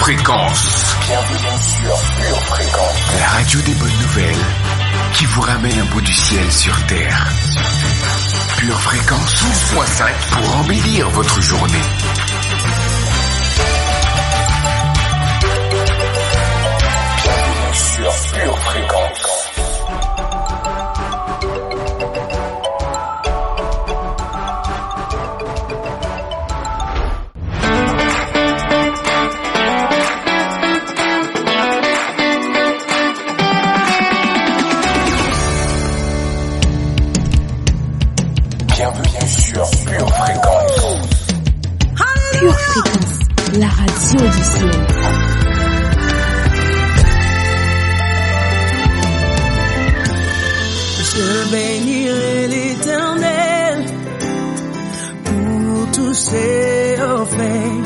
Fréquence. Bienvenue sur Pure Fréquence. La radio des bonnes nouvelles qui vous ramène un bout du ciel sur Terre. Pure Fréquence 12.5 pour embellir votre journée. Bienvenue sur Pure Fréquence. Pure Fréquence, la radio du ciel. Je bénirai l'Éternel pour tous ses faits.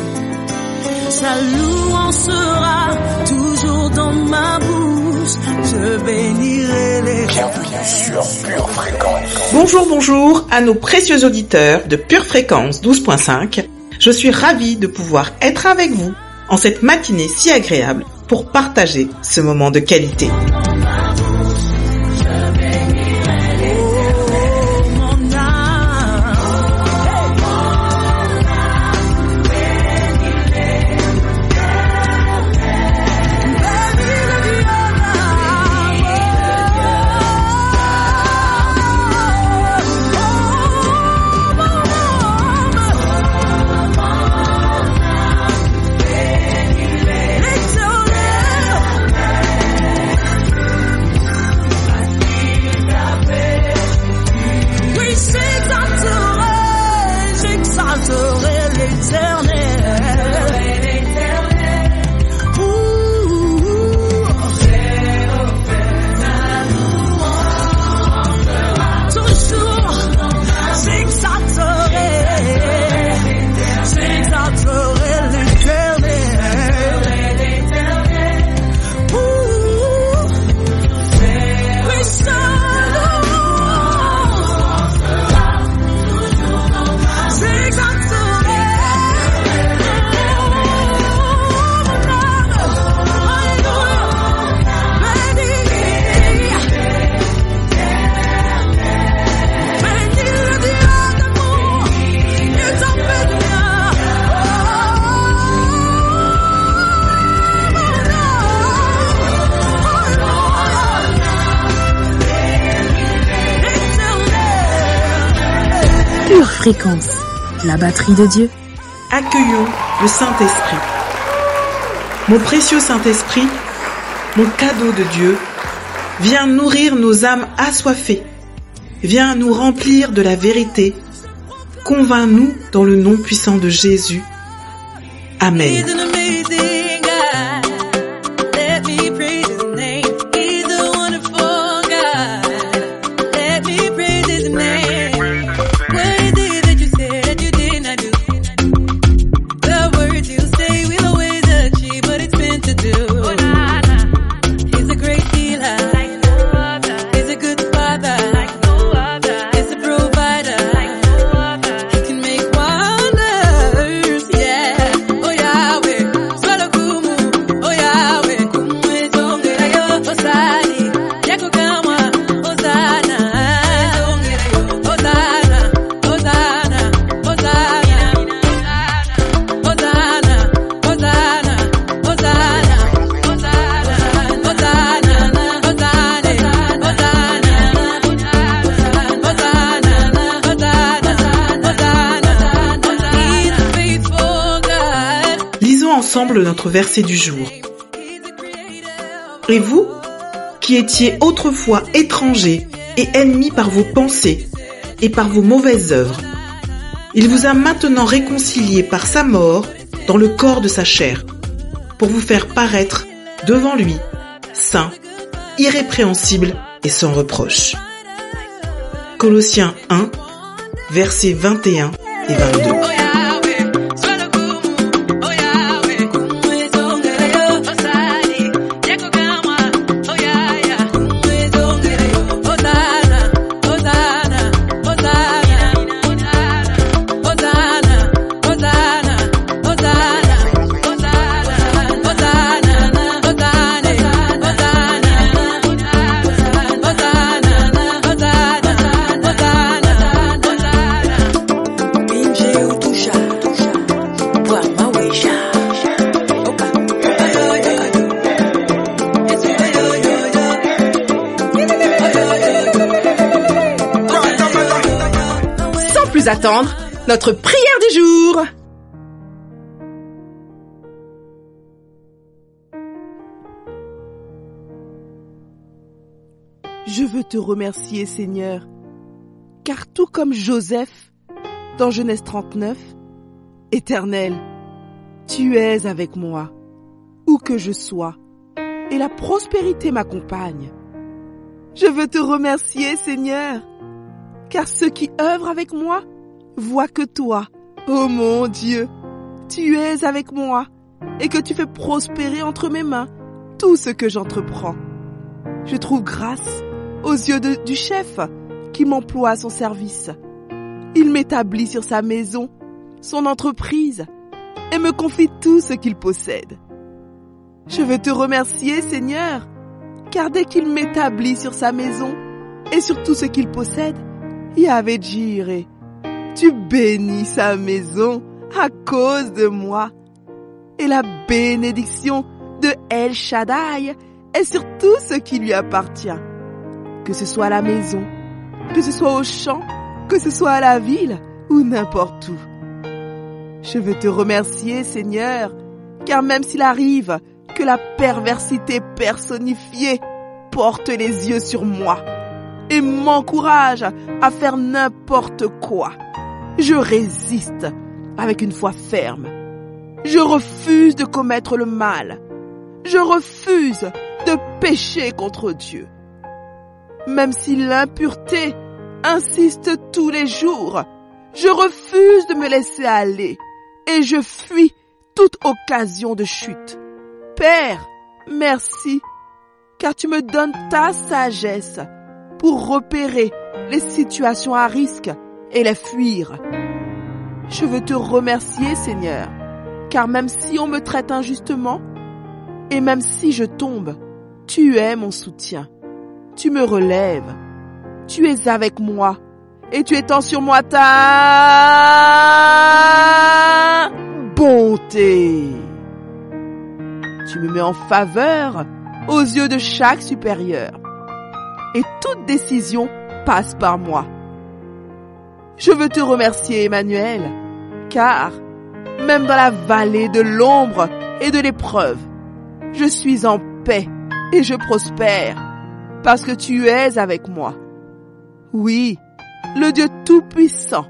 Sa louange sera toujours dans ma bouche. Je bénirai l'Éternel. Bienvenue sur Pure Fréquence. Bonjour à nos précieux auditeurs de Pure Fréquence 12.5. Je suis ravie de pouvoir être avec vous en cette matinée si agréable pour partager ce moment de qualité. Pure Fréquence, la batterie de Dieu. Accueillons le Saint-Esprit. Mon précieux Saint-Esprit, mon cadeau de Dieu, viens nourrir nos âmes assoiffées. Viens nous remplir de la vérité. Convainc-nous dans le nom puissant de Jésus. Amen. Ensemble notre verset du jour. Et vous, qui étiez autrefois étrangers et ennemis par vos pensées et par vos mauvaises œuvres, il vous a maintenant réconciliés par sa mort dans le corps de sa chair, pour vous faire paraître devant lui, saint, irrépréhensible et sans reproche. Colossiens 1, versets 21 et 22. plus attendre, notre prière du jour. Je veux te remercier, Seigneur, car tout comme Joseph, dans Genèse 39, Éternel, tu es avec moi, où que je sois, et la prospérité m'accompagne. Je veux te remercier, Seigneur, car ceux qui œuvrent avec moi voient que toi, ô mon Dieu, tu es avec moi, et que tu fais prospérer entre mes mains tout ce que j'entreprends. Je trouve grâce aux yeux du chef qui m'emploie à son service. Il m'établit sur sa maison, son entreprise, et me confie tout ce qu'il possède. Je veux te remercier, Seigneur, car dès qu'il m'établit sur sa maison et sur tout ce qu'il possède, Yahvé Jireh, tu bénis sa maison à cause de moi. Et la bénédiction de El Shaddai est sur tout ce qui lui appartient. Que ce soit à la maison, que ce soit au champ, que ce soit à la ville ou n'importe où. Je veux te remercier, Seigneur, car même s'il arrive que la perversité personnifiée porte les yeux sur moi et m'encourage à faire n'importe quoi, je résiste avec une foi ferme. Je refuse de commettre le mal. Je refuse de pécher contre Dieu. Même si l'impureté insiste tous les jours, je refuse de me laisser aller et je fuis toute occasion de chute. Père, merci, car tu me donnes ta sagesse pour repérer les situations à risque et les fuir. Je veux te remercier, Seigneur, car même si on me traite injustement, et même si je tombe, tu es mon soutien. Tu me relèves, tu es avec moi, et tu étends sur moi ta bonté. Tu me mets en faveur aux yeux de chaque supérieur, et toute décision passe par moi. Je veux te remercier, Emmanuel, car même dans la vallée de l'ombre et de l'épreuve, je suis en paix et je prospère, parce que tu es avec moi. Oui, le Dieu Tout-Puissant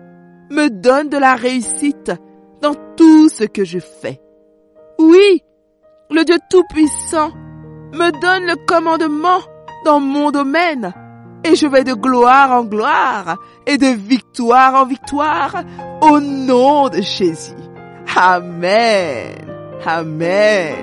me donne de la réussite dans tout ce que je fais. Oui, le Dieu Tout-Puissant me donne le commandement dans mon domaine, et je vais de gloire en gloire et de victoire en victoire au nom de Jésus. Amen. Amen.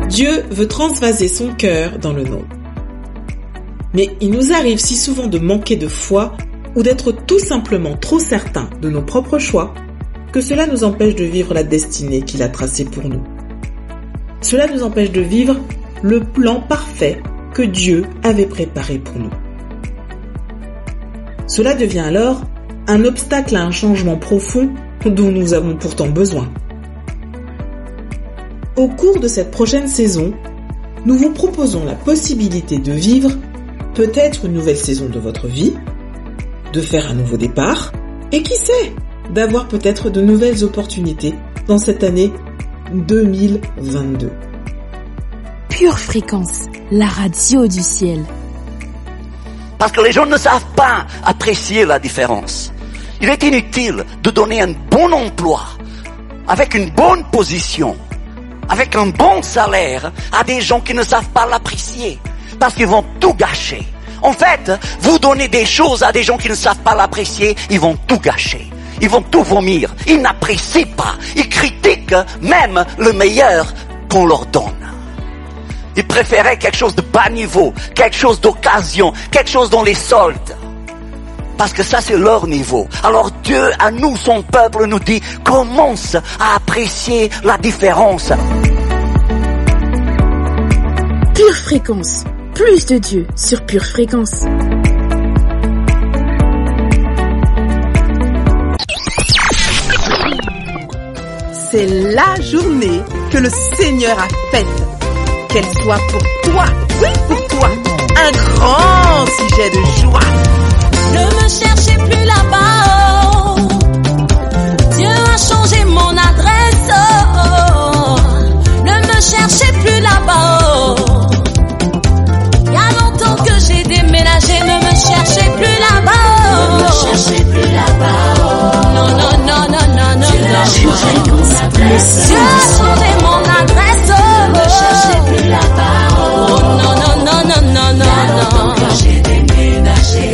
Dieu veut transvaser son cœur dans le nôtre. Mais il nous arrive si souvent de manquer de foi ou d'être tout simplement trop certains de nos propres choix que cela nous empêche de vivre la destinée qu'il a tracée pour nous. Cela nous empêche de vivre le plan parfait que Dieu avait préparé pour nous. Cela devient alors un obstacle à un changement profond dont nous avons pourtant besoin. Au cours de cette prochaine saison, nous vous proposons la possibilité de vivre peut-être une nouvelle saison de votre vie, de faire un nouveau départ, et qui sait, d'avoir peut-être de nouvelles opportunités dans cette année 2022. Pure Fréquence, la radio du ciel. Parce que les gens ne savent pas apprécier la différence. Il est inutile de donner un bon emploi, avec une bonne position, avec un bon salaire, à des gens qui ne savent pas l'apprécier, parce qu'ils vont tout gâcher. En fait, vous donnez des choses à des gens qui ne savent pas l'apprécier, ils vont tout gâcher. Ils vont tout vomir. Ils n'apprécient pas. Ils critiquent même le meilleur qu'on leur donne. Ils préféraient quelque chose de bas niveau, quelque chose d'occasion, quelque chose dans les soldes. Parce que ça, c'est leur niveau. Alors Dieu, à nous, son peuple, nous dit, commence à apprécier la différence. Pure Fréquence, plus de Dieu sur Pure Fréquence. C'est la journée que le Seigneur a faite. Qu'elle soit pour toi, oui pour toi, un grand sujet de joie. Ne me cherchez plus là-bas, oh. Dieu a changé mon adresse, oh. Ne me cherchez plus là-bas, oh. Il y a longtemps que j'ai déménagé, ne me cherchez plus là-bas, oh. Ne me cherchez plus là-bas, oh. Non, non, non, non, non, non, non. Dieu a changé mon adresse, oh. Ne me cherchez plus là-bas, oh. Non, non, non, non, non, non, non. J'ai déménagé.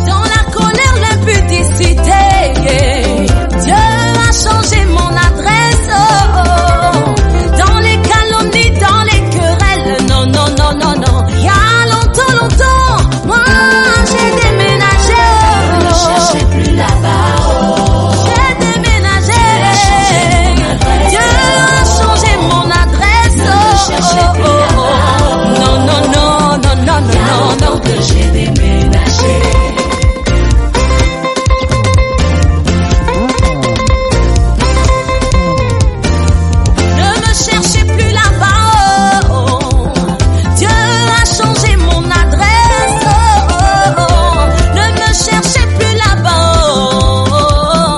Dans la colère, l'impudicité, Dieu a changé mon adresse, oh, oh. Dans les calomnies, dans les querelles, non, non, non, non, non. Il y a longtemps, longtemps, moi j'ai déménagé, oh. Ne me cherchez plus là-bas, oh. J'ai déménagé. Dieu a changé mon adresse, oh. Ne me cherchez plus là-bas, non, non, non, non, non, non, non, non. Que j'ai déménagé. Ne me cherchez plus là-bas, oh, oh. Dieu a changé mon adresse, oh, oh, oh. Ne me cherchez plus là-bas, oh, oh.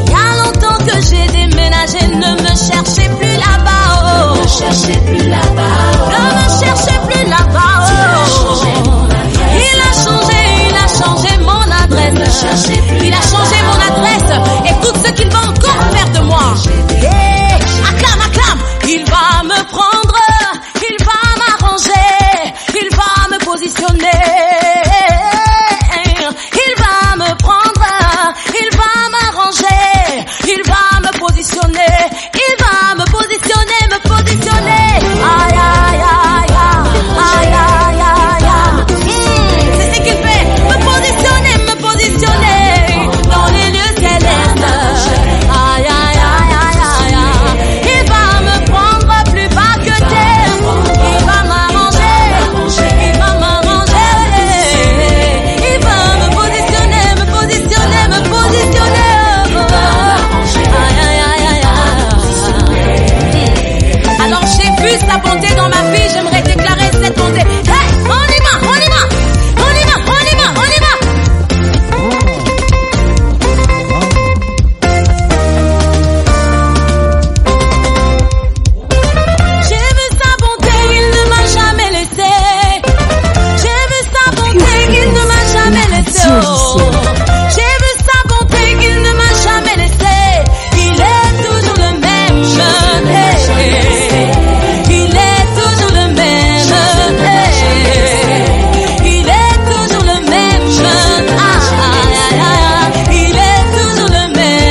Il y a longtemps que j'ai déménagé, ne me cherchez plus là-bas, oh. Ne me cherchez plus là-bas, oh. Ne me cherchez plus là-bas, oh. Il a changé mon adresse. Il a changé mon adresse. Écoute ce qu'il va encore faire de moi. Hey, acclame, acclame. Il va me prendre, il va m'arranger, il va me positionner. Il va me prendre, il va m'arranger, il va me positionner. Il va me positionner, me positionner. Aïe, aïe, aïe, aïe, aïe, aïe, aïe. C'est ce qu'il fait, me positionner dans les lieux célestes. Aïe, aïe, aïe, aïe, aïe, aïe. Il va me prendre plus bas que terre. Il va m'arranger, il va m'arranger. Il va me positionner, me positionner, me positionner. Aïe, aïe, aïe, aïe, aïe. Alors j'ai vu sa bonté dans ma vie, j'aimerais déclarer cette bonté. Hey, on y va, on y va, on y va, on y va, on y va. J'ai vu sa bonté, il ne m'a jamais laissé. J'ai vu sa bonté, il ne m'a jamais laissé. Oh. J'ai vu sa bonté, il ne m'a jamais laissé. Il est toujours le même. Hey. Il est toujours le même. Hey. Il est toujours le même. Il est toujours le même.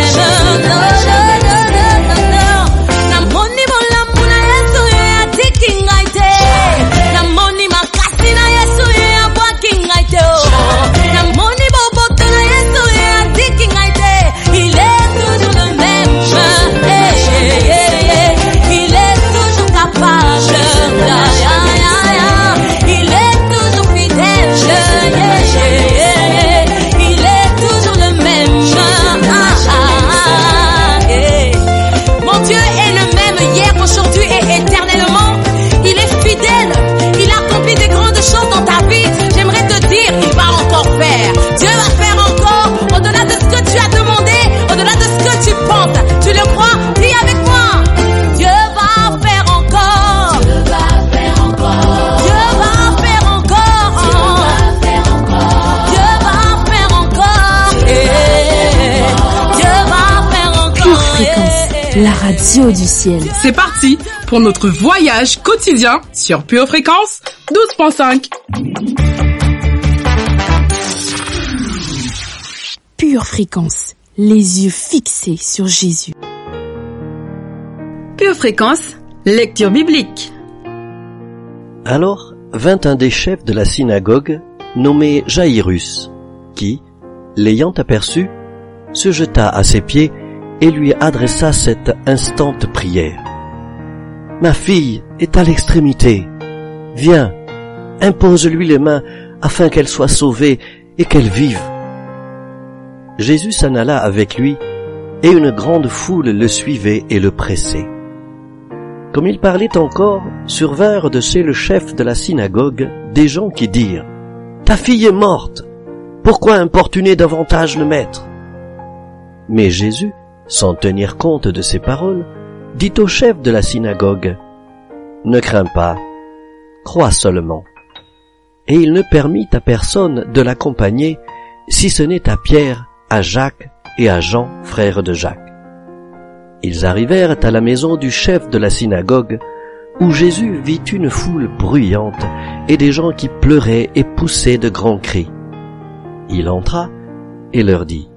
Namoni molamuna Yesu ya tikingaite. Namoni makasi na Yesu ya bwakingaite. Namoni boboto na Yesu ya tikingaite. Il est toujours le même. Il est toujours capable. Il est toujours fidèle. Il est toujours le même. Mon Dieu est le même hier, aujourd'hui et éternellement. Il est fidèle. Il accomplit des grandes choses dans ta vie. J'aimerais te dire, il va encore faire. Dieu va faire encore au-delà de ce que tu as demandé, au-delà de ce que tu penses. Tu le crois? Dis avec moi. Dieu va faire encore. Dieu va faire encore. Dieu va faire encore. Dieu va faire encore. Dieu va faire encore. Pure Fréquence, la radio du ciel. C'est parti pour notre voyage quotidien sur Pure Fréquence 12.5. Pure Fréquence, les yeux fixés sur Jésus. Pure Fréquence, lecture biblique. Alors vint un des chefs de la synagogue, nommé Jaïrus, qui, l'ayant aperçu, se jeta à ses pieds et lui adressa cette instante prière. « Ma fille est à l'extrémité. viens, impose-lui les mains afin qu'elle soit sauvée et qu'elle vive. » Jésus s'en alla avec lui, et une grande foule le suivait et le pressait. Comme il parlait encore, survinrent de chez le chef de la synagogue des gens qui dirent « Ta fille est morte, pourquoi importuner davantage le maître ?» Mais Jésus, sans tenir compte de ces paroles, dit au chef de la synagogue « Ne crains pas, crois seulement. » Et il ne permit à personne de l'accompagner, si ce n'est à Pierre, à Jacques et à Jean, frère de Jacques. Ils arrivèrent à la maison du chef de la synagogue, où Jésus vit une foule bruyante et des gens qui pleuraient et poussaient de grands cris. Il entra et leur dit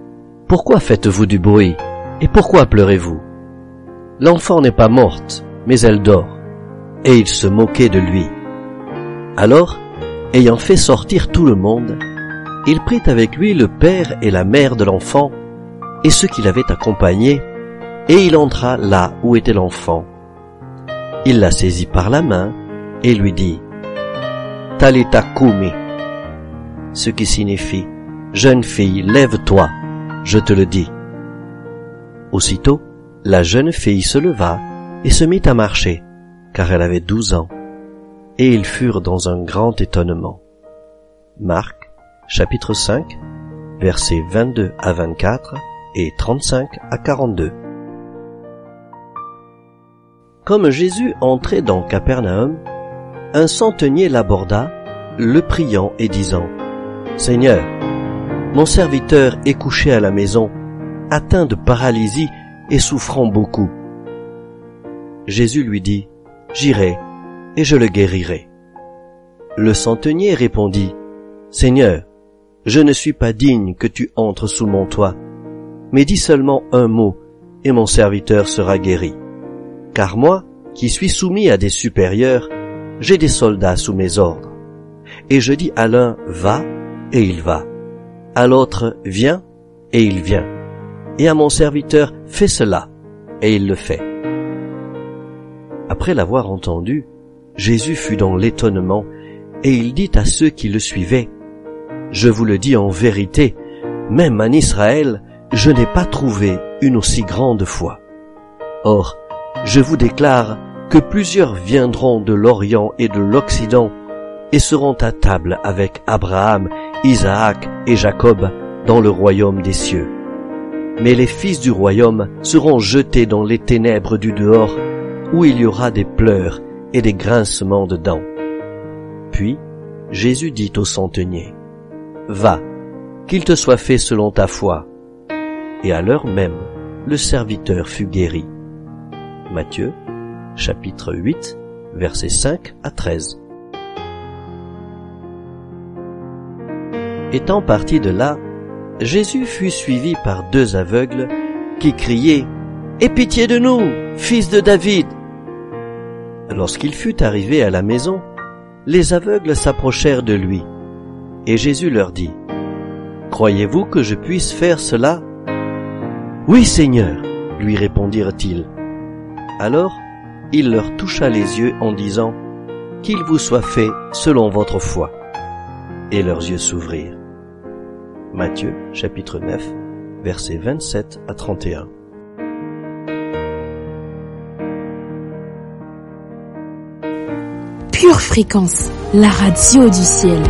« Pourquoi faites-vous du bruit et pourquoi pleurez-vous? L'enfant n'est pas morte, mais elle dort. » Et il se moquait de lui. Alors, ayant fait sortir tout le monde, il prit avec lui le père et la mère de l'enfant et ceux qui l'avaient accompagné, et il entra là où était l'enfant. Il la saisit par la main et lui dit « Talita kumi », ce qui signifie « Jeune fille, lève-toi, je te le dis ». Aussitôt, la jeune fille se leva et se mit à marcher, car elle avait 12 ans, et ils furent dans un grand étonnement. Marc, chapitre 5, versets 22 à 24 et 35 à 42. Comme Jésus entrait dans Capernaum, un centenier l'aborda, le priant et disant « Seigneur, mon serviteur est couché à la maison, atteint de paralysie et souffrant beaucoup. » Jésus lui dit « J'irai, et je le guérirai. » Le centenier répondit « Seigneur, je ne suis pas digne que tu entres sous mon toit, mais dis seulement un mot, et mon serviteur sera guéri. Car moi, qui suis soumis à des supérieurs, j'ai des soldats sous mes ordres. Et je dis à l'un « Va » et il va, à l'autre « Viens » et il vient, et à mon serviteur « Fais cela » et il le fait. » Après l'avoir entendu, Jésus fut dans l'étonnement, et il dit à ceux qui le suivaient, « Je vous le dis en vérité, même en Israël, je n'ai pas trouvé une aussi grande foi. Or, je vous déclare que plusieurs viendront de l'Orient et de l'Occident et seront à table avec Abraham, Isaac et Jacob dans le royaume des cieux. Mais les fils du royaume seront jetés dans les ténèbres du dehors, où il y aura des pleurs et des grincements de dents. » Puis Jésus dit au centenier, « Va, qu'il te soit fait selon ta foi. » Et à l'heure même, le serviteur fut guéri. Matthieu, chapitre 8, versets 5 à 13. Étant parti de là, Jésus fut suivi par 2 aveugles qui criaient « Aie pitié de nous, fils de David !» Lorsqu'il fut arrivé à la maison, les aveugles s'approchèrent de lui, et Jésus leur dit « Croyez-vous que je puisse faire cela ?»« Oui, Seigneur, lui répondirent-ils. Alors, il leur toucha les yeux en disant « Qu'il vous soit fait selon votre foi. » Et leurs yeux s'ouvrirent. Matthieu, chapitre 9, versets 27 à 31. Pure Fréquence, la radio du ciel.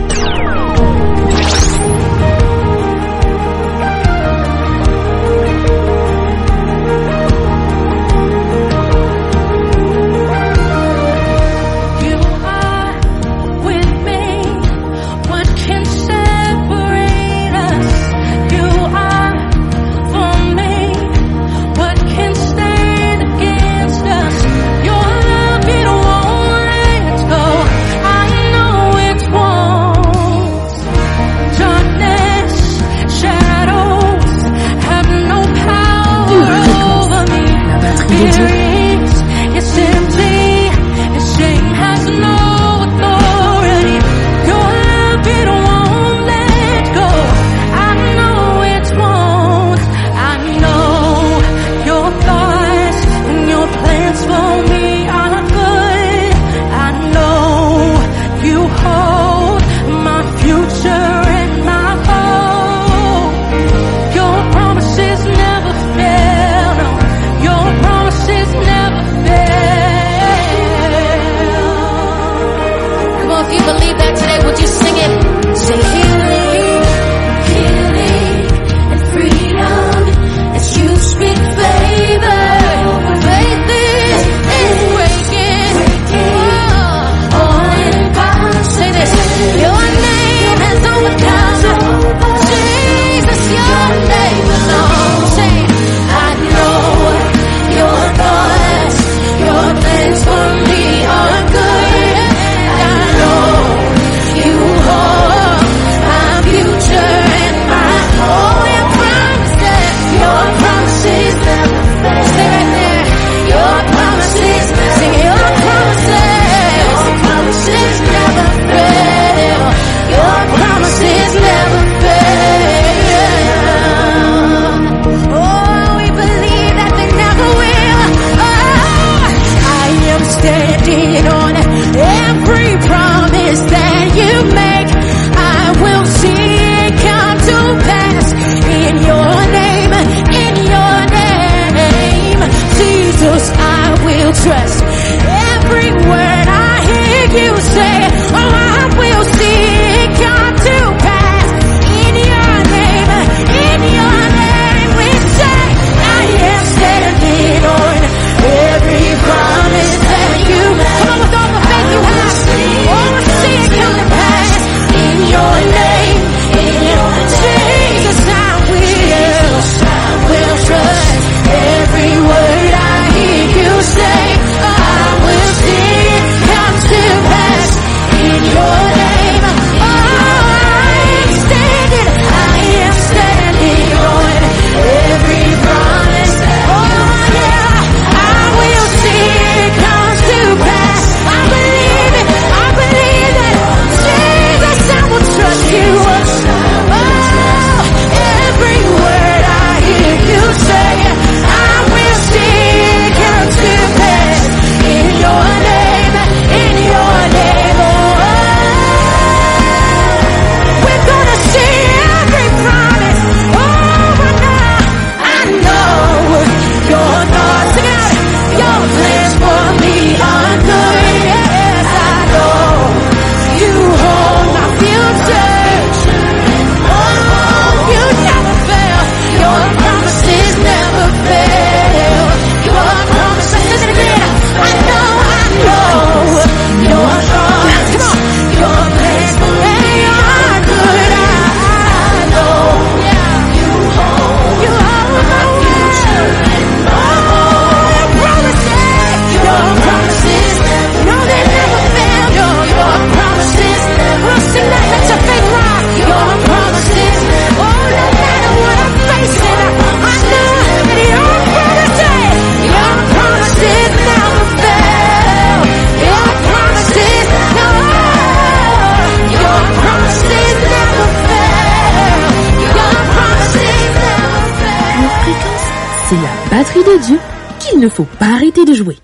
C'est la batterie de Dieu qu'il ne faut pas arrêter de jouer.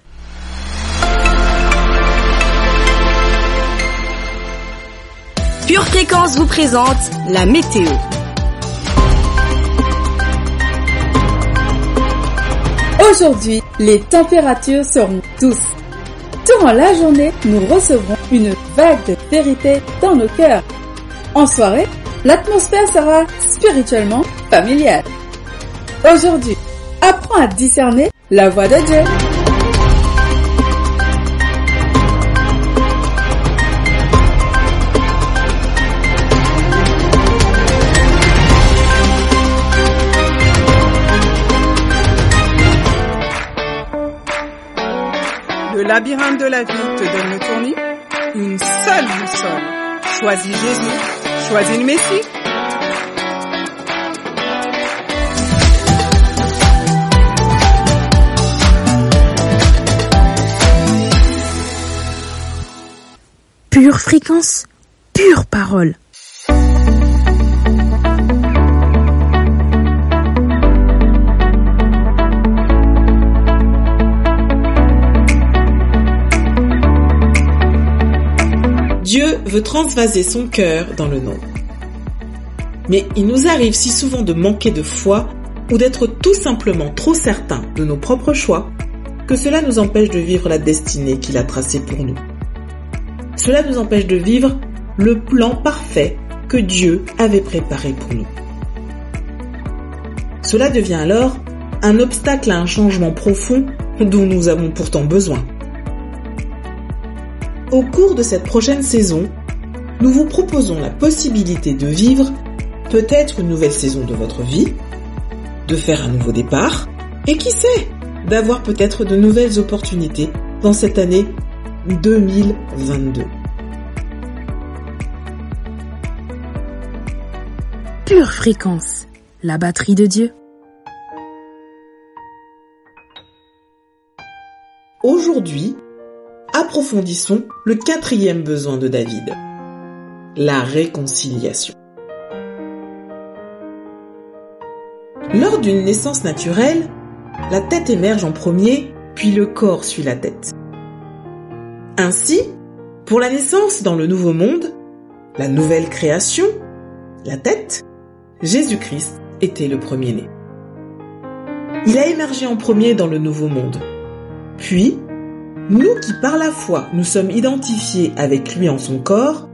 Pure Fréquence vous présente la météo. Aujourd'hui, les températures seront douces. Durant la journée, nous recevrons une vague de vérité dans nos cœurs. En soirée, l'atmosphère sera spirituellement familiale. Aujourd'hui, apprends à discerner la voix de Dieu. Le labyrinthe de la vie te donne le tournis. Une seule boussole. Choisis Jésus. Choisis le Messie. Pure Fréquence, pure parole. Dieu veut transvaser son cœur dans le nôtre. Mais il nous arrive si souvent de manquer de foi ou d'être tout simplement trop certains de nos propres choix que cela nous empêche de vivre la destinée qu'il a tracée pour nous. Cela nous empêche de vivre le plan parfait que Dieu avait préparé pour nous. Cela devient alors un obstacle à un changement profond dont nous avons pourtant besoin. Au cours de cette prochaine saison, nous vous proposons la possibilité de vivre peut-être une nouvelle saison de votre vie, de faire un nouveau départ, et qui sait, d'avoir peut-être de nouvelles opportunités dans cette année 2022. Pure Fréquence, la batterie de Dieu. Aujourd'hui, approfondissons le 4e besoin de David, la réconciliation. Lors d'une naissance naturelle, la tête émerge en premier, puis le corps suit la tête. Ainsi, pour la naissance dans le nouveau monde, la nouvelle création, la tête, Jésus-Christ était le premier-né. Il a émergé en premier dans le nouveau monde. Puis, nous qui par la foi nous sommes identifiés avec lui en son corps,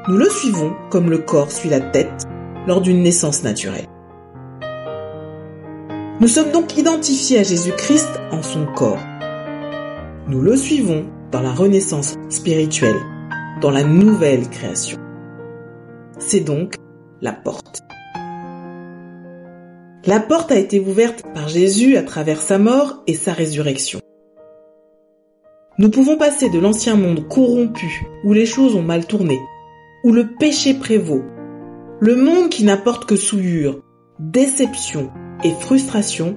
nous le suivons comme le corps suit la tête lors d'une naissance naturelle. Nous sommes donc identifiés à Jésus-Christ en son corps. Nous le suivons dans la renaissance spirituelle, dans la nouvelle création. C'est donc la porte. La porte a été ouverte par Jésus à travers sa mort et sa résurrection. Nous pouvons passer de l'ancien monde corrompu, où les choses ont mal tourné, où le péché prévaut, le monde qui n'apporte que souillure, déception et frustration,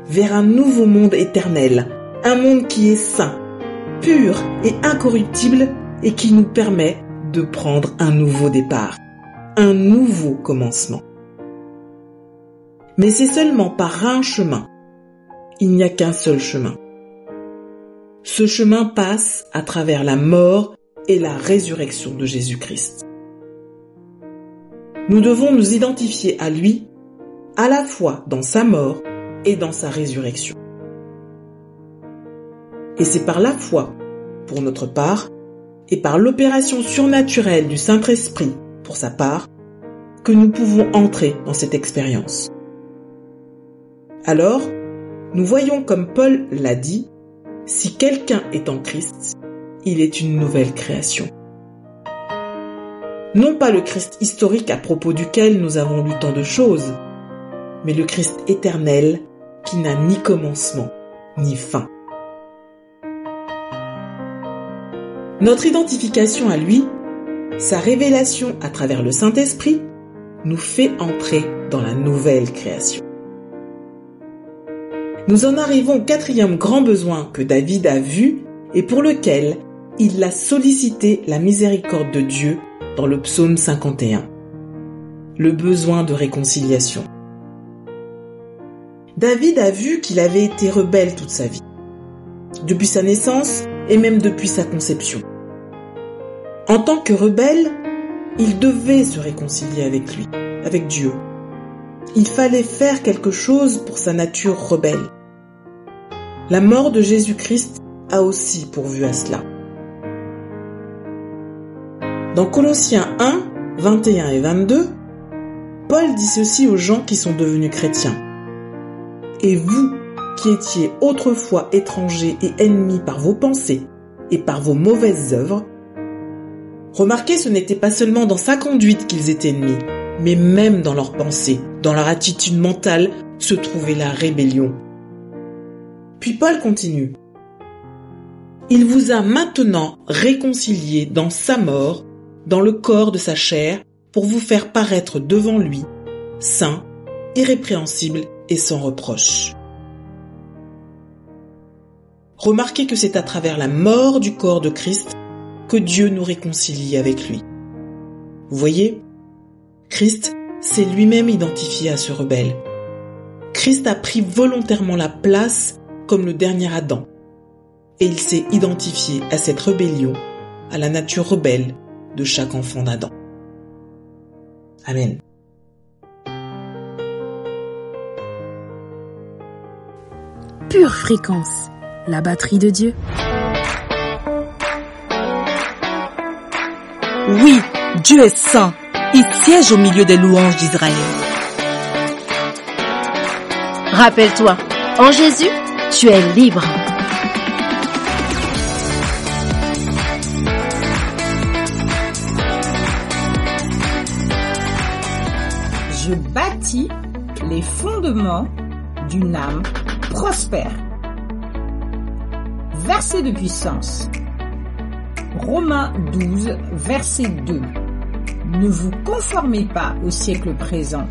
vers un nouveau monde éternel, un monde qui est saint, pur et incorruptible et qui nous permet de prendre un nouveau départ, un nouveau commencement. Mais c'est seulement par un chemin. Il n'y a qu'un seul chemin. Ce chemin passe à travers la mort et la résurrection de Jésus-Christ. Nous devons nous identifier à lui à la fois dans sa mort et dans sa résurrection. Et c'est par la foi, pour notre part, et par l'opération surnaturelle du Saint-Esprit, pour sa part, que nous pouvons entrer dans cette expérience. Alors, nous voyons comme Paul l'a dit, si quelqu'un est en Christ, il est une nouvelle création. Non pas le Christ historique à propos duquel nous avons lu tant de choses, mais le Christ éternel qui n'a ni commencement ni fin. Notre identification à lui, sa révélation à travers le Saint-Esprit, nous fait entrer dans la nouvelle création. Nous en arrivons au 4e grand besoin que David a vu et pour lequel il a sollicité la miséricorde de Dieu dans le psaume 51. Le besoin de réconciliation. David a vu qu'il avait été rebelle toute sa vie, depuis sa naissance et même depuis sa conception. En tant que rebelle, il devait se réconcilier avec lui, avec Dieu. Il fallait faire quelque chose pour sa nature rebelle. La mort de Jésus-Christ a aussi pourvu à cela. Dans Colossiens 1, 21 et 22, Paul dit ceci aux gens qui sont devenus chrétiens. « Et vous, qui étiez autrefois étrangers et ennemis par vos pensées et par vos mauvaises œuvres, » remarquez, ce n'était pas seulement dans sa conduite qu'ils étaient ennemis, mais même dans leurs pensées, dans leur attitude mentale, se trouvait la rébellion. Puis Paul continue. « Il vous a maintenant réconciliés dans sa mort, dans le corps de sa chair, pour vous faire paraître devant lui, saint, irrépréhensible et sans reproche. » Remarquez que c'est à travers la mort du corps de Christ que Dieu nous réconcilie avec lui. Vous voyez, Christ s'est lui-même identifié à ce rebelle. Christ a pris volontairement la place comme le dernier Adam. Et il s'est identifié à cette rébellion, à la nature rebelle de chaque enfant d'Adam. Amen. Pure fréquence, la batterie de Dieu. Oui, Dieu est saint. Il siège au milieu des louanges d'Israël. Rappelle-toi, en Jésus, tu es libre. Je bâtis les fondements d'une âme prospère. Verset de puissance. Romains 12, verset 2. Ne vous conformez pas au siècle présent,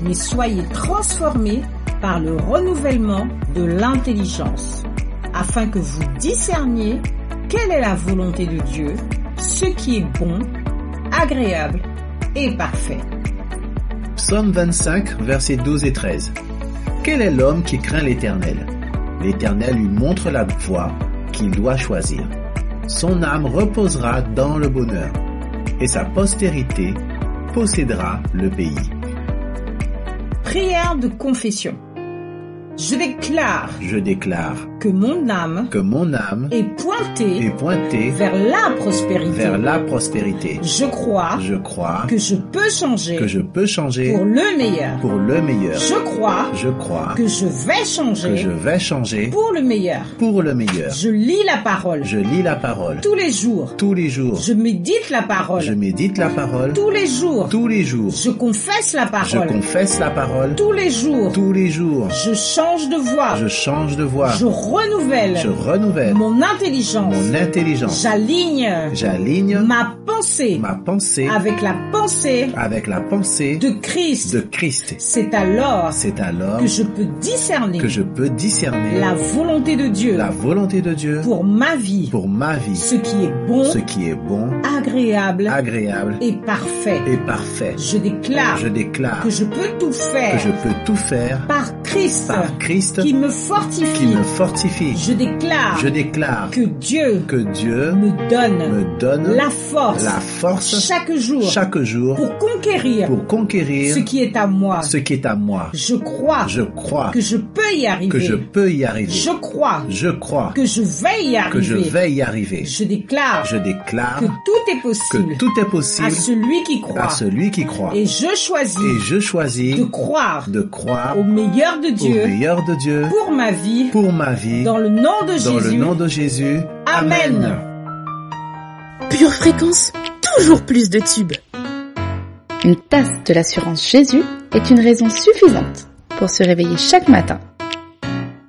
mais soyez transformés par le renouvellement de l'intelligence, afin que vous discerniez quelle est la volonté de Dieu, ce qui est bon, agréable et parfait. Psaume 25, versets 12 et 13. Quel est l'homme qui craint l'Éternel? L'Éternel lui montre la voie qu'il doit choisir. Son âme reposera dans le bonheur, et sa postérité possédera le pays. Prière de confession. Je déclare que mon âme est pointée vers la prospérité. Je crois que je peux changer pour le meilleur. Je crois que je vais changer pour le meilleur. Je lis la parole tous les jours. Je médite la parole tous les jours. Je confesse la parole tous les jours. Je change de voix. Je renouvelle mon intelligence. J'aligne ma pensée avec la pensée de Christ. C'est alors que je peux discerner la volonté de Dieu pour ma vie, ce qui est bon, agréable et parfait. Je déclare que je peux tout faire par Christ qui me fortifie. Je déclare que Dieu me donne la force chaque jour pour conquérir ce qui est à moi. Je crois que je peux y arriver. Je crois que je vais y arriver. Je déclare que tout est possible à celui qui croit. Et je choisis de croire au meilleur de Dieu pour ma vie dans le nom de Jésus. Amen. Pure fréquence, toujours plus de tubes. Une tasse de l'assurance Jésus est une raison suffisante pour se réveiller chaque matin.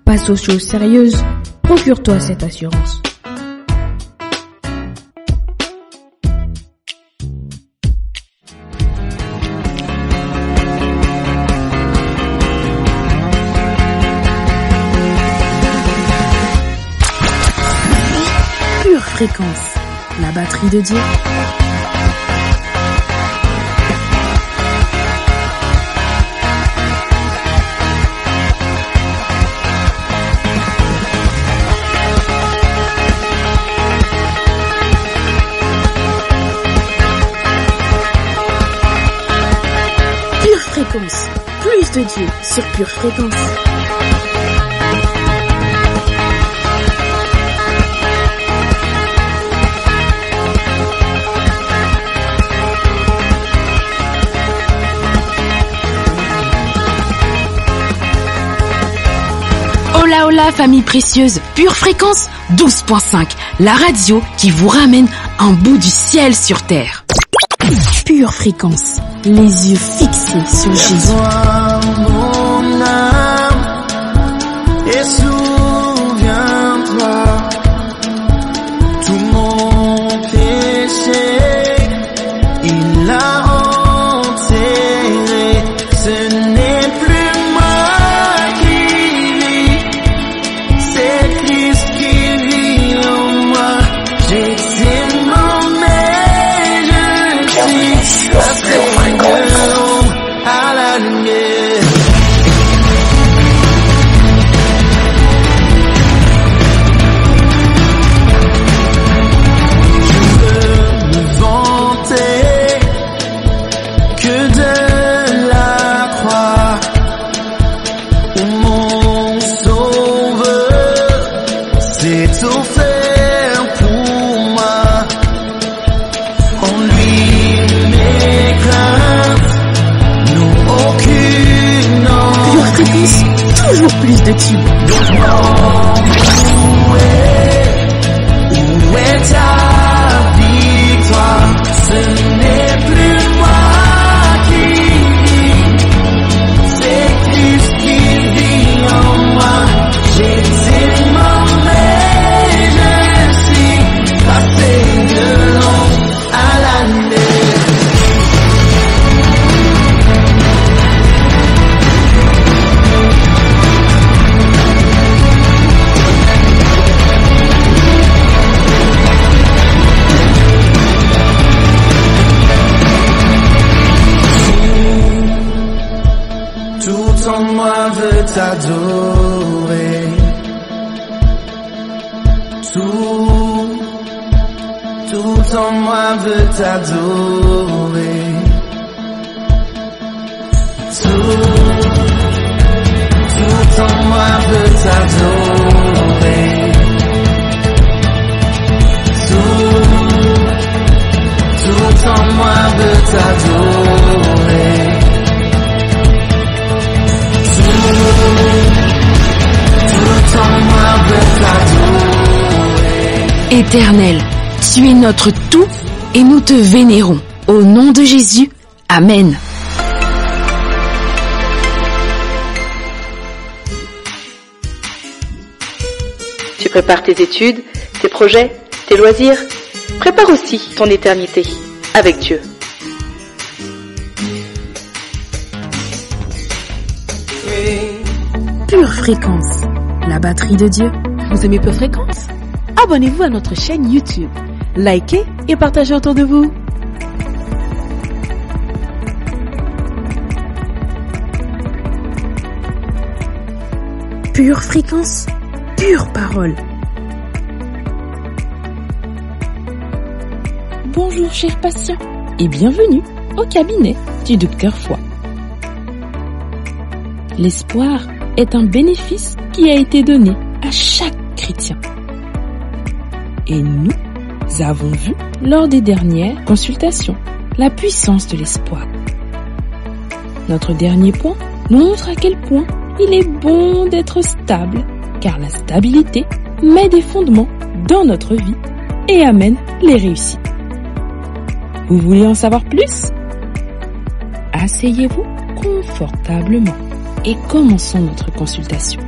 Passe aux choses sérieuses, procure-toi cette assurance. Pure fréquence, la batterie de Dieu. Fréquence, plus de Dieu sur Pure Fréquence. Hola hola famille précieuse, Pure Fréquence 12.5, la radio qui vous ramène un bout du ciel sur terre. Pure Fréquence, les yeux fixés sur Jésus. Mon âme, et souviens-toi, tout mon péché, il l'a enterré, ce n'est plus moi qui vis, c'est Christ qui vit en moi, j'étais mauvais, je suis passé à la lumière. Je veux me vanter que de la croix où mon sauveur s'est offert pour moi. En lui mes craintes n'ont aucune Pure Fréquence, toujours plus de tubes. Où est ta victoire? Ce n'est plus moi qui vis, c'est Christ qui vit en moi. J'étais mauvais, je suis passé de l'ombre à la lumière. Tout en moi veut t'adorer. Tout en moi veut t'adorer. Tout en moi veut t'adorer. Tout en moi veut t'adorer. Tout en moi veut t'adorer. Éternel, tu es notre tout et nous te vénérons. Au nom de Jésus, Amen. Tu prépares tes études, tes projets, tes loisirs. Prépare aussi ton éternité avec Dieu. Pure Fréquence, la batterie de Dieu. Vous aimez Pure Fréquence? Abonnez-vous à notre chaîne YouTube. Likez et partagez autour de vous. Pure Fréquence, pure parole. Bonjour chers patients et bienvenue au cabinet du Docteur Foi. L'espoir est un bénéfice qui a été donné à chaque chrétien. Et nous avons vu lors des dernières consultations la puissance de l'espoir. Notre dernier point nous montre à quel point il est bon d'être stable, car la stabilité met des fondements dans notre vie et amène les réussites. Vous voulez en savoir plus? Asseyez-vous confortablement et commençons notre consultation.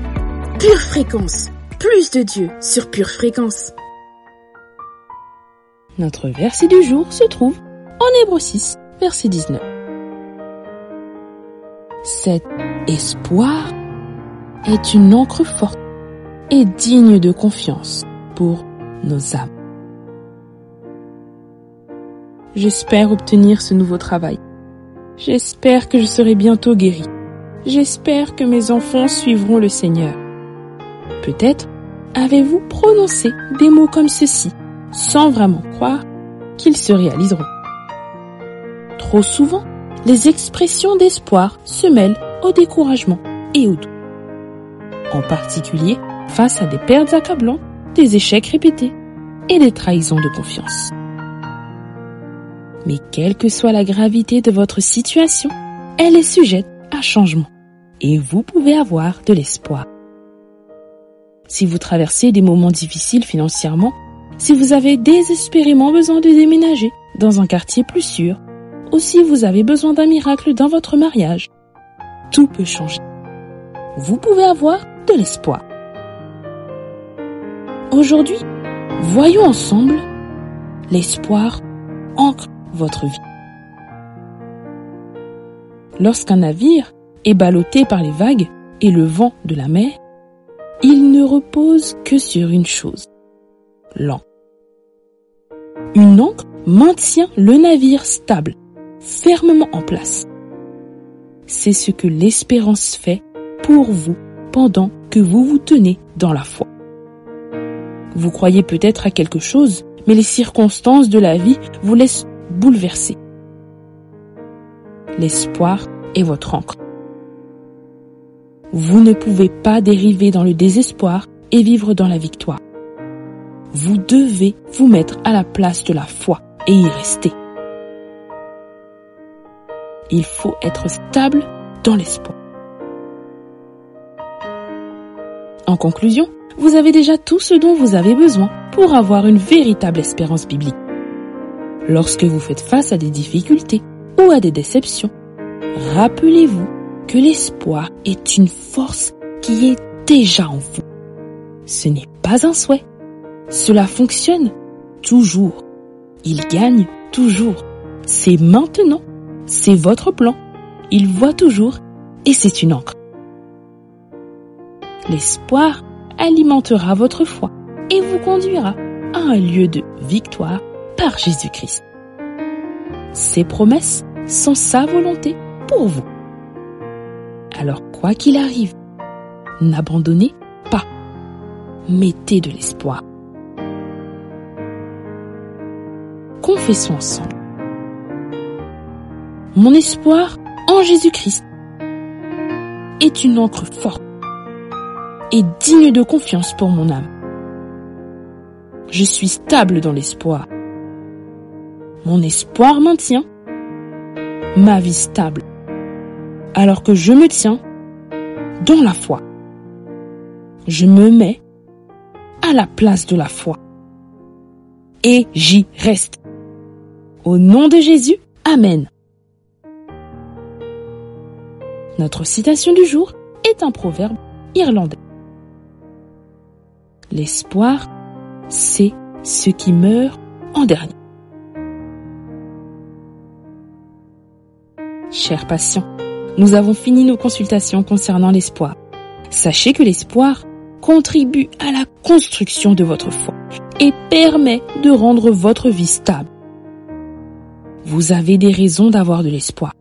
Pure Fréquence, plus de Dieu sur Pure Fréquence. Notre verset du jour se trouve en Hébreux 6, verset 19. Cet espoir est une ancre forte et digne de confiance pour nos âmes. J'espère obtenir ce nouveau travail. J'espère que je serai bientôt guéri. J'espère que mes enfants suivront le Seigneur. Peut-être avez-vous prononcé des mots comme ceci, sans vraiment croire qu'ils se réaliseront. Trop souvent, les expressions d'espoir se mêlent au découragement et au doute. En particulier face à des pertes accablantes, des échecs répétés et des trahisons de confiance. Mais quelle que soit la gravité de votre situation, elle est sujette à changement et vous pouvez avoir de l'espoir. Si vous traversez des moments difficiles financièrement, si vous avez désespérément besoin de déménager dans un quartier plus sûr, ou si vous avez besoin d'un miracle dans votre mariage, tout peut changer. Vous pouvez avoir de l'espoir. Aujourd'hui, voyons ensemble l'espoir ancre votre vie. Lorsqu'un navire est ballotté par les vagues et le vent de la mer, il ne repose que sur une chose, l'ancre. Une ancre maintient le navire stable, fermement en place. C'est ce que l'espérance fait pour vous pendant que vous vous tenez dans la foi. Vous croyez peut-être à quelque chose, mais les circonstances de la vie vous laissent bouleversés. L'espoir est votre ancre. Vous ne pouvez pas dériver dans le désespoir et vivre dans la victoire. Vous devez vous mettre à la place de la foi et y rester. Il faut être stable dans l'espoir. En conclusion, vous avez déjà tout ce dont vous avez besoin pour avoir une véritable espérance biblique. Lorsque vous faites face à des difficultés ou à des déceptions, rappelez-vous que l'espoir est une force qui est déjà en vous. Ce n'est pas un souhait. Cela fonctionne toujours. Il gagne toujours. C'est maintenant. C'est votre plan. Il voit toujours et c'est une ancre. L'espoir alimentera votre foi et vous conduira à un lieu de victoire par Jésus-Christ. Ses promesses sont sa volonté pour vous. Alors, quoi qu'il arrive, n'abandonnez pas. Mettez de l'espoir. Confessons ensemble. Mon espoir en Jésus-Christ est une ancre forte et digne de confiance pour mon âme. Je suis stable dans l'espoir. Mon espoir maintient ma vie stable, alors que je me tiens dans la foi. Je me mets à la place de la foi et j'y reste. Au nom de Jésus, Amen. Notre citation du jour est un proverbe irlandais. L'espoir, c'est ce qui meurt en dernier. Chers patients, nous avons fini nos consultations concernant l'espoir. Sachez que l'espoir contribue à la construction de votre foi et permet de rendre votre vie stable. Vous avez des raisons d'avoir de l'espoir.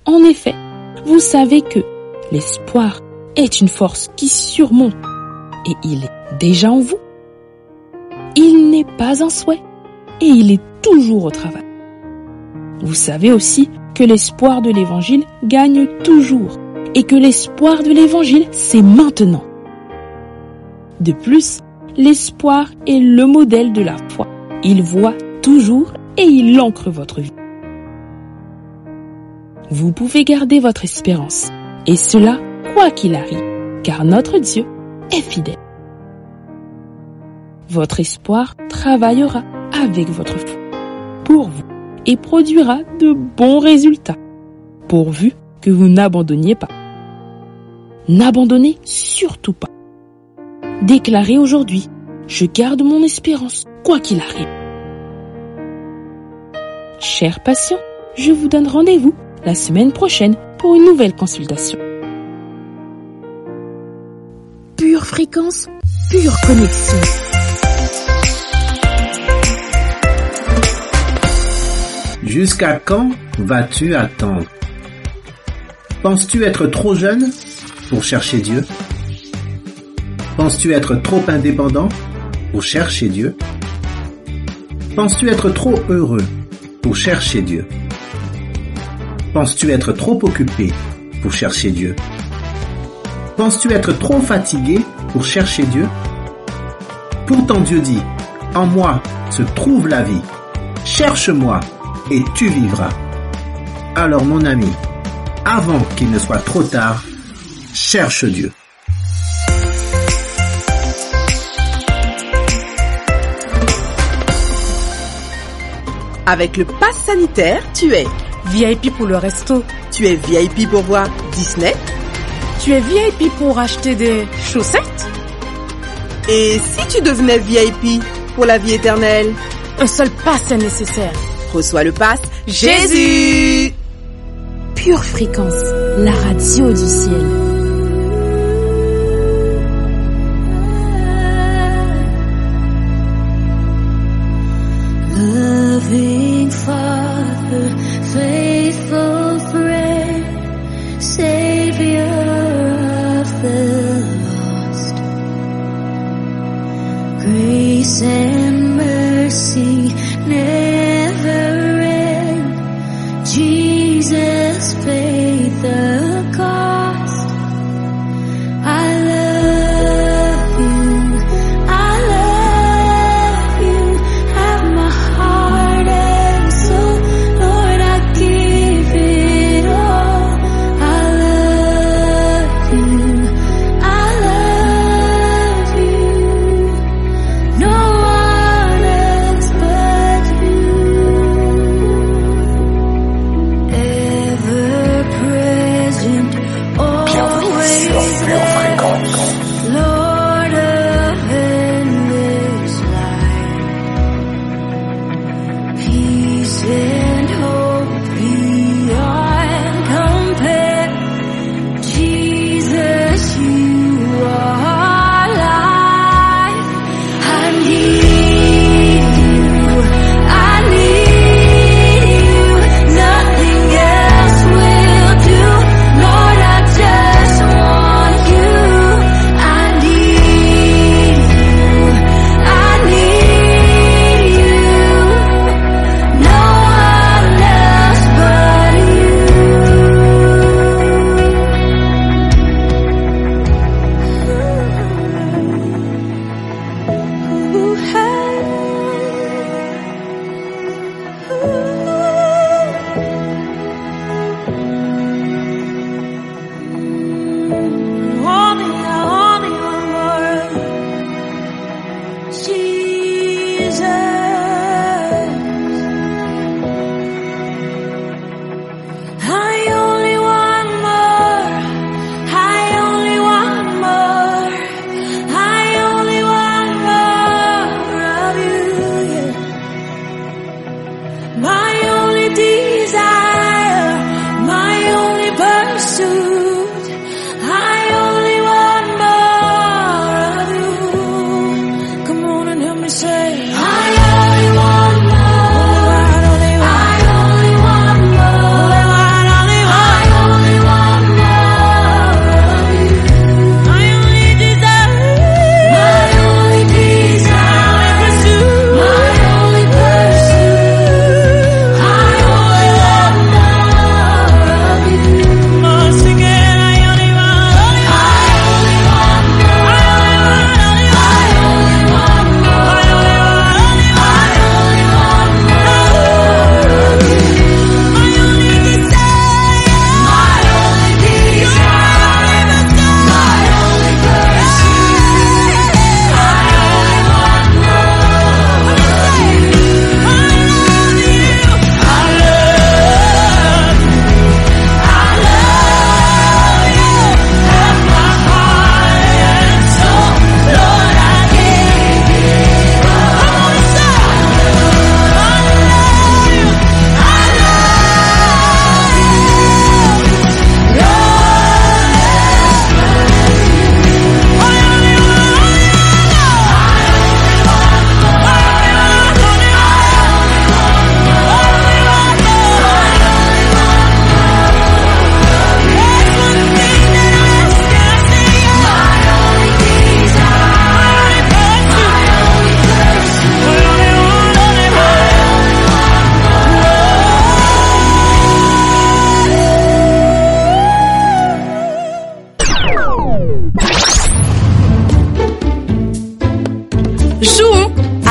En effet, vous savez que l'espoir est une force qui surmonte et il est déjà en vous. Il n'est pas un souhait et il est toujours au travail. Vous savez aussi que l'espoir de l'Évangile gagne toujours et que l'espoir de l'Évangile, c'est maintenant. De plus, l'espoir est le modèle de la foi. Il voit toujours et il ancre votre vie. Vous pouvez garder votre espérance, et cela quoi qu'il arrive, car notre Dieu est fidèle. Votre espoir travaillera avec votre foi pour vous et produira de bons résultats, pourvu que vous n'abandonniez pas. N'abandonnez surtout pas. Déclarez aujourd'hui, je garde mon espérance, quoi qu'il arrive. Chers patients, je vous donne rendez-vous la semaine prochaine pour une nouvelle consultation. Pure fréquence, pure connexion. Jusqu'à quand vas-tu attendre? Penses-tu être trop jeune pour chercher Dieu? Penses-tu être trop indépendant pour chercher Dieu? Penses-tu être trop heureux pour chercher Dieu? Penses-tu être trop occupé pour chercher Dieu? Penses-tu être trop fatigué pour chercher Dieu? Pourtant Dieu dit, en moi se trouve la vie. Cherche-moi et tu vivras. Alors mon ami, avant qu'il ne soit trop tard, cherche Dieu. Avec le pass sanitaire, tu es VIP pour le resto. Tu es VIP pour voir Disney. Tu es VIP pour acheter des chaussettes. Et si tu devenais VIP pour la vie éternelle? Un seul pass est nécessaire. Reçois le pass Jésus. Pure Fréquence, la radio du ciel. Loving Father, faithful friend, Savior of the lost, grace and mercy never end. Jesus paid the cost. I love you, I love you, have my heart and soul, Lord, I give it all. I love you, I love you. No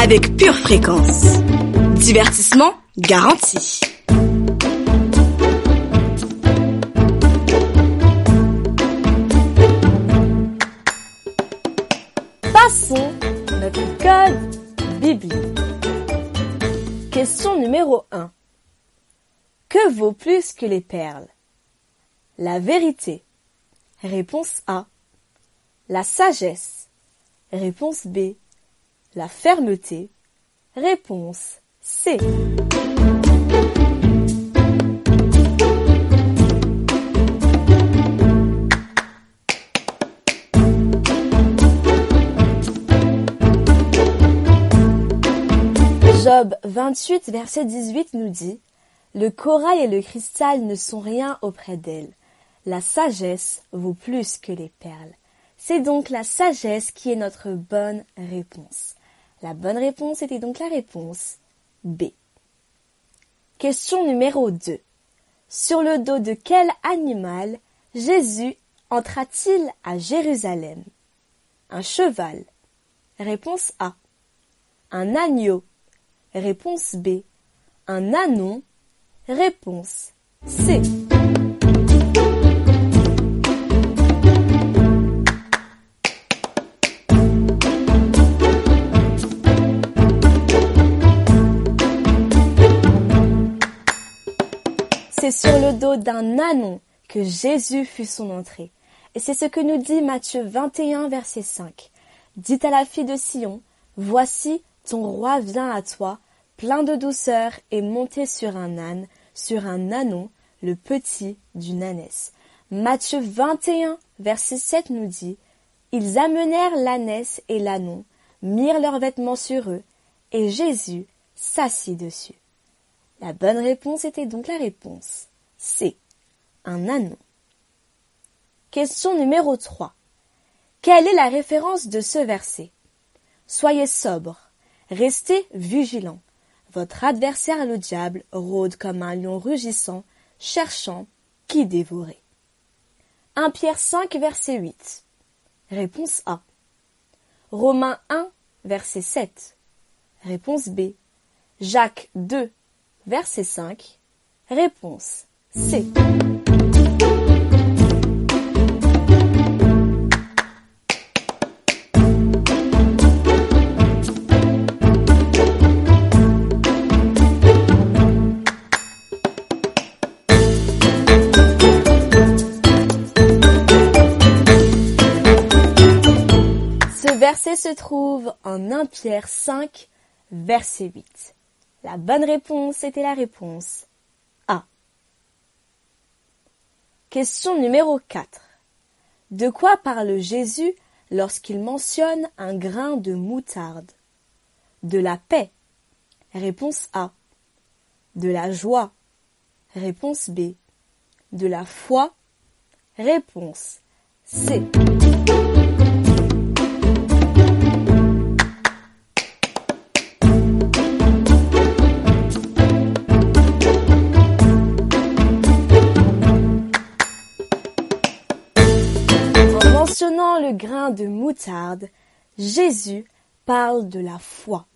avec Pure Fréquence. Divertissement garanti. Passons notre code biblique. Question numéro 1. Que vaut plus que les perles? La vérité. Réponse A. La sagesse. Réponse B. La fermeté. Réponse C. Job 28, verset 18 nous dit « Le corail et le cristal ne sont rien auprès d'elle. La sagesse vaut plus que les perles. » C'est donc la sagesse qui est notre bonne réponse. La bonne réponse était donc la réponse B. Question numéro 2. Sur le dos de quel animal Jésus entra-t-il à Jérusalem? Un cheval. Réponse A. Un agneau. Réponse B. Un ânon. Réponse C. C'est sur le dos d'un ânon que Jésus fut son entrée. Et c'est ce que nous dit Matthieu 21, verset 5. Dites à la fille de Sion, voici ton roi vient à toi, plein de douceur et monté sur un âne, sur un ânon, le petit d'une ânesse. Matthieu 21, verset 7 nous dit, ils amenèrent l'ânesse et l'ânon, mirent leurs vêtements sur eux, et Jésus s'assit dessus. La bonne réponse était donc la réponse C, un ânon. Question numéro 3. Quelle est la référence de ce verset? Soyez sobre, restez vigilants. Votre adversaire le diable rôde comme un lion rugissant, cherchant qui dévorer. 1 Pierre 5, verset 8. Réponse A. Romains 1, verset 7. Réponse B. Jacques 2, verset 5. Réponse C. Ce verset se trouve en 1 Pierre 5, verset 8. La bonne réponse était la réponse A. Question numéro 4. De quoi parle Jésus lorsqu'il mentionne un grain de moutarde? De la paix. Réponse A. De la joie. Réponse B. De la foi. Réponse C. Mentionnant le grain de moutarde, Jésus parle de la foi.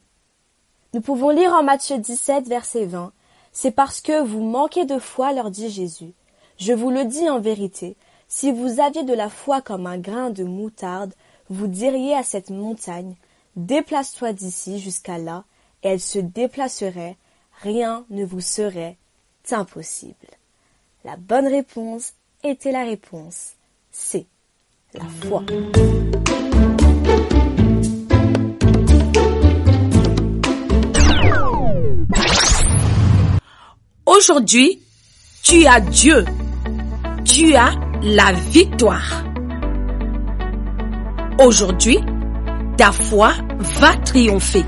Nous pouvons lire en Matthieu 17, verset 20, « C'est parce que vous manquez de foi, leur dit Jésus. Je vous le dis en vérité, si vous aviez de la foi comme un grain de moutarde, vous diriez à cette montagne, déplace-toi d'ici jusqu'à là, et elle se déplacerait, rien ne vous serait impossible. » La bonne réponse était la réponse C. La foi. Aujourd'hui, tu as Dieu. Tu as la victoire. Aujourd'hui, ta foi va triompher.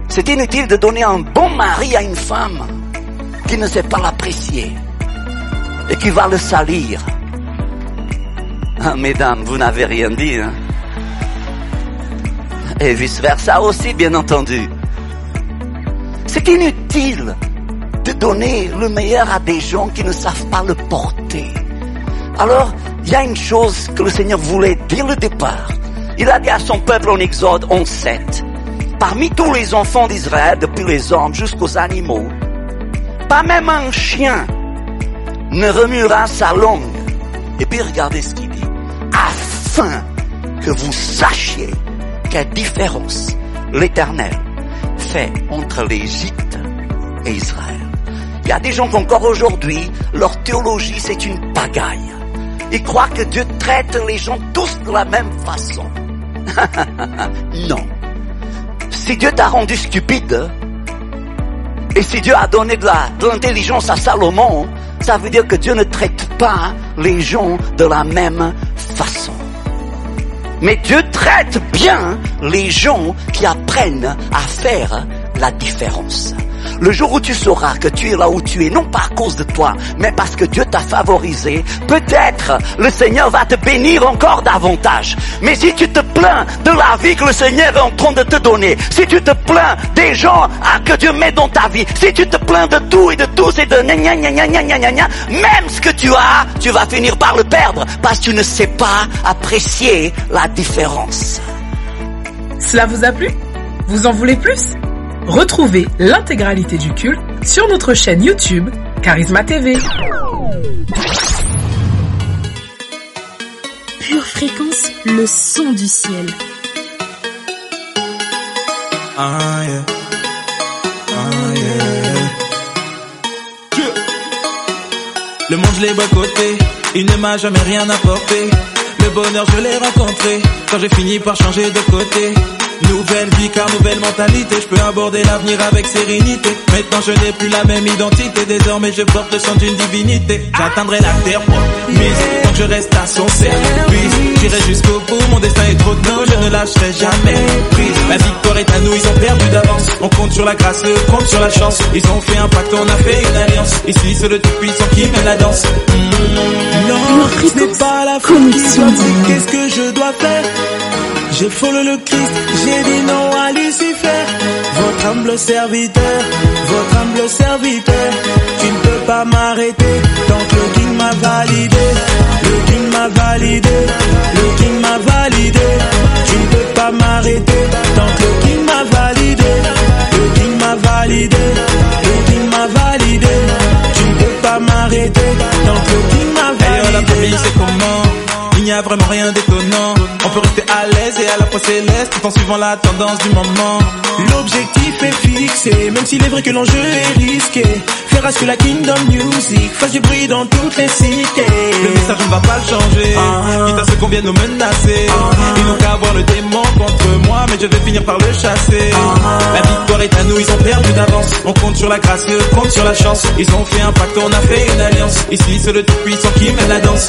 C'est inutile de donner un bon mari à une femme qui ne sait pas l'apprécier et qui va le salir. Ah, mesdames, vous n'avez rien dit, hein? Et vice-versa aussi, bien entendu. C'est inutile de donner le meilleur à des gens qui ne savent pas le porter. Alors, il y a une chose que le Seigneur voulait dès le départ. Il a dit à son peuple en Exode 11:7, parmi tous les enfants d'Israël, depuis les hommes jusqu'aux animaux, pas même un chien ne remuera sa langue. Et puis regardez ce qu'il dit, afin que vous sachiez quelle différence l'Éternel fait entre l'Égypte et Israël. Il y a des gens qu'encore aujourd'hui, leur théologie c'est une pagaille. Ils croient que Dieu traite les gens tous de la même façon. Non. Si Dieu t'a rendu stupide, et si Dieu a donné de l'intelligence à Salomon, ça veut dire que Dieu ne traite pas les gens de la même façon. Mais Dieu traite bien les gens qui apprennent à faire la différence. Le jour où tu sauras que tu es là où tu es, non pas à cause de toi, mais parce que Dieu t'a favorisé, peut-être le Seigneur va te bénir encore davantage. Mais si tu te plains de la vie que le Seigneur est en train de te donner, si tu te plains des gens que Dieu met dans ta vie, si tu te plains de tout et de tous et de gna gna gna gna gna gna gna, même ce que tu as, tu vas finir par le perdre parce que tu ne sais pas apprécier la différence. Cela vous a plu? Vous en voulez plus? Retrouvez l'intégralité du culte sur notre chaîne YouTube Charisma TV. Pure Fréquence, le son du ciel. Ah yeah. Ah yeah. Le monde je l'ai boycotté, il ne m'a jamais rien apporté. Le bonheur je l'ai rencontré quand j'ai fini par changer de côté. Nouvelle vie car nouvelle mentalité, je peux aborder l'avenir avec sérénité. Maintenant je n'ai plus la même identité, désormais je porte le sang d'une divinité. J'atteindrai la terre promise, tant que je reste à son service. J'irai jusqu'au bout, mon destin est trop tôt, je ne lâcherai jamais prise. La victoire est à nous, ils ont perdu d'avance. On compte sur la grâce, on compte sur la chance. Ils ont fait un pacte, on a fait une alliance. Ici c'est le Tout-Puissant qui mène la danse. Non, ce n'est pas la foule qui doit dire qu'est-ce que je dois faire. J'ai follow le Christ, j'ai dit non à Lucifer. Votre humble serviteur, tu ne peux pas m'arrêter tant que le King m'a validé. Le King m'a validé, le King m'a validé. Tu ne peux pas m'arrêter tant que le King m'a validé. Le King m'a validé, le King m'a validé. Tu ne peux pas m'arrêter tant que le King m'a validé. La famille c'est comment? Il n'y a vraiment rien d'étonnant. On peut rester à l'aise et à la fois céleste tout en suivant la tendance du moment. L'objectif est fixé, même s'il est vrai que l'enjeu est risqué. Faire à ce que la Kingdom Music fasse du bruit dans toutes les cités. Le message on ne va pas le changer, quitte à ce qu'on vienne nous menacer. Ils n'ont qu'à avoir le démon contre moi, mais je vais finir par le chasser. La victoire est à nous, ils ont perdu d'avance. On compte sur la grâce, eux comptent sur la chance. Ils ont fait un pacte, on a fait une alliance. Ici c'est le Tout-Puissant qui mène la danse.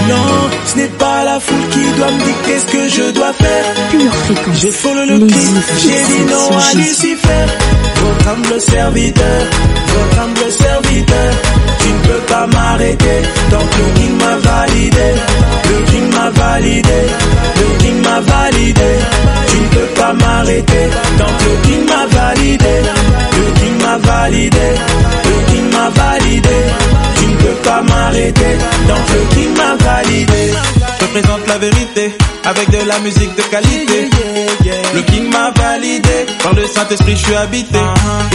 Non, ce n'est pas la foule qui doit me dire qu'est-ce que je dois faire. Pure Fréquence. J'ai follow le Christ, j'ai dit non à Lucifer. Votre humble serviteur, tu ne peux pas m'arrêter tant que le King m'a validé. Le King m'a validé, le King m'a validé. Tu ne peux pas m'arrêter tant que le King m'a validé. Le King m'a validé, le King m'a validé. Tu ne peux pas m'arrêter tant que le King m'a validé. Je présente la vérité avec de la musique de qualité. Le King m'a validé, par le Saint-Esprit je suis habité.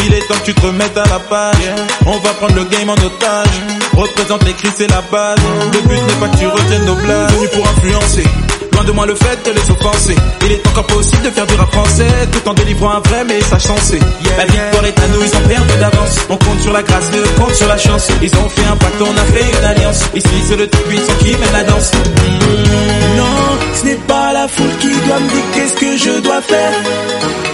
Il est temps que tu te remettes à la page. On va prendre le game en otage. Représente les Christ, c'est la base. Le but n'est pas que tu retiennes nos blagues. Venu pour influencer, loin de moi le fait de les offenser. Il est encore possible de faire du rap français tout en délivrant un vrai message sensé. La victoire est à nous, ils ont perdu d'avance. On compte sur la grâce, eux comptent sur la chance. Ils ont fait un pacte, on a fait une alliance. Ici c'est le Tout-Puissant qui mène la danse. Non, ce n'est pas la foule qui doit me dire qu'est-ce que je dois faire.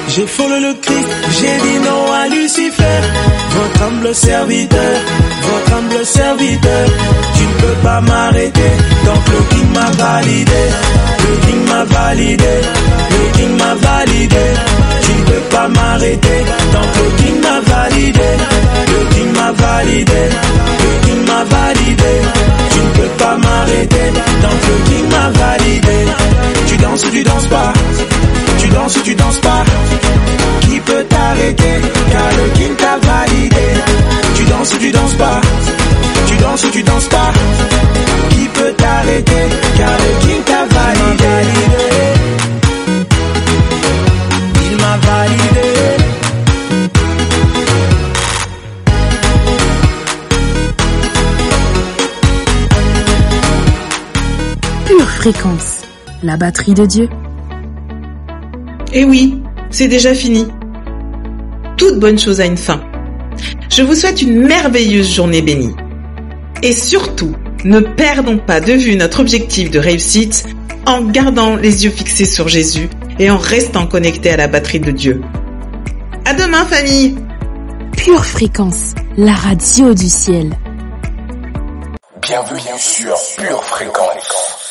J'ai follow le Christ, j'ai dit non à Lucifer. Votre humble serviteur, tu ne peux pas m'arrêter tant que le King m'a validé. Le King m'a validé, le King m'a validé. Tu ne peux pas m'arrêter tant que le King m'a validé. Le King m'a validé, le King m'a validé. Tu ne peux pas m'arrêter tant que le King m'a validé. Tu danses ou tu danses pas, tu danses ou tu danses pas. Qui peut t'arrêter car le King t'a validé. Tu danses ou tu danses pas, tu danses ou tu danses pas. Qui peut t'arrêter car le King t'a validé. Fréquence, la batterie de Dieu. Eh oui, c'est déjà fini. Toute bonne chose a une fin. Je vous souhaite une merveilleuse journée bénie. Et surtout, ne perdons pas de vue notre objectif de réussite en gardant les yeux fixés sur Jésus et en restant connectés à la batterie de Dieu. À demain, famille! Pure Fréquence, la radio du ciel. Bienvenue sur Pure Fréquence.